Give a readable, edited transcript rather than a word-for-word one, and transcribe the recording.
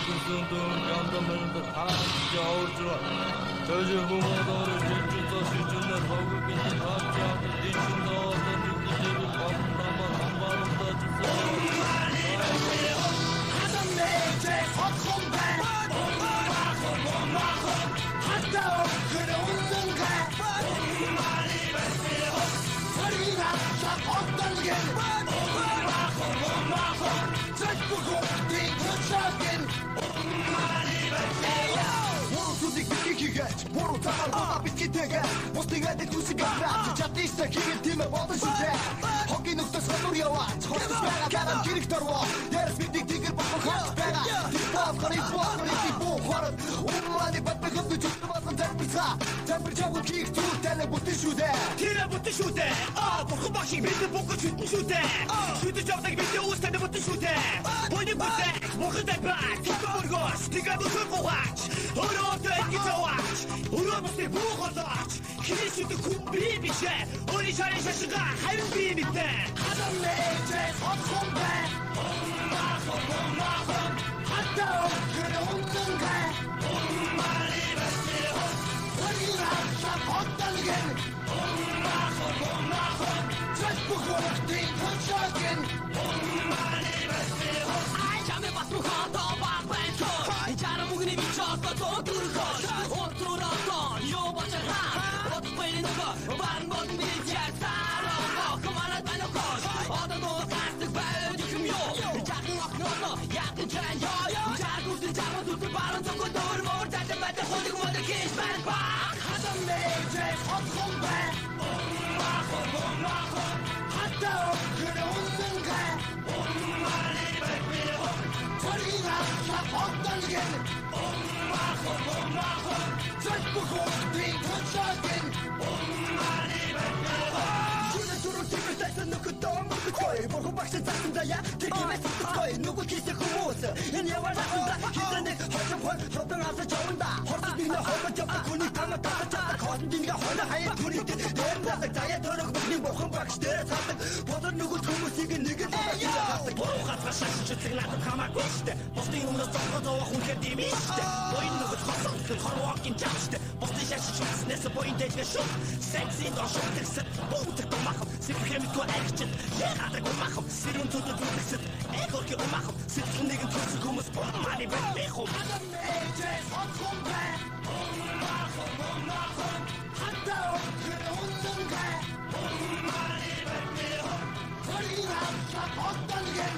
Sundung Gandamanda Tanja Ojra Tajabumada Jinjuta Shijuna Hogin Taja Dishuna Nukujeri Pandama Hambaranda Буруу цагаан бискитэйгээ бусдыгаа дэвсгэж чадчихсан хийх тийм бодсон шүү дээ. Хогийн нөхдөс гадуур яваач хоцс байгаа гарам гэрэг дөрвөө. Ярс бидний тэгэр бохоо байгаа. Типов гори боо хорон умманы батбахад зүтгэсэн зэрбиса. Замбарчаг хийх зүйлтэй бүтэн шүү дээ. Тэр бүтэн шүү дээ. Бурхан багшиг бид богч хүтэн шүү дээ. Шүдэж явдаг бид үүстэй бүтэн шүү дээ. Бони бүтэн бурхан бай. Төгөргөөс тэгээд үсгөөч. Өрөөдөө гитаваач. Өрөөдөө буухадаач. Хинэсүд күмби бишээ. Они шарын шашга хайр би мэдээ. Адам нээжээ хотхон бай. Махон хатаа гэрүүнгээ. Мари бэсээ. Варгинаа шахоталген. Махон зэпхүүхтэй тачаген. Мари бэсээ. Ай чамэ басмухаа бабэнко. Ичара мугни бичоосо тодурхош. Отроротон ёбачара. Отпэйнэко бангот бичасаро. Комара танокош. Одоо кастик бэдикмё. Жахан охното яхан чанё. Жагус жагус баран токо дормор тата бата ходик мода кеш барба. Хатам нээжээ хотхон бай. Махон хатаа гэрүүнгээ. Мари бэбэ. Варгинаа шахоталген. Махон зэпхүүхтэй тачаген. Мари бэбэ. Шүнэ түрүү тэмэрсэн нөхөдөө мөхөдөө. Бурхан багш заасандаа тэгмээс төгсгөө. Нүгэл хийх хүмүүс. Энэ яваалаа хизэнэ хожим хотон асаж яванда. Хорсод нэг хогож явах хүний тамаа татаж хоолн дингээ хоолой хаяа түрээд дээрнээс заяа төрөг бидний бурхан багш дээр цаадаг. Бодор нүгэл хүмүүсийг нэг л хаадаг. Бурхан хашааш чицэг надад хамаагүй штэ. Бусдын өмнөөс зогсоод явах үнхээр дэм штэ. Боён нүгэл хосоод хорвоогийн чамштай. Бусдын шашиж чуснээс боён дэжгэ шууд. Секси дошоо тэгсэд буудаг томахав. Сэрхэмтгүй арчид яадаг умахав. Сэрүүн төдөд үлгсэд эгорки умахав. Сэтгэл нэгэн төрсөн хүмүүс боммари бэхов. Адам нээжээ хотхон бай. Махон хатаа гэрүүнгээ. Мари бэхов. Варгинаа шахоталген.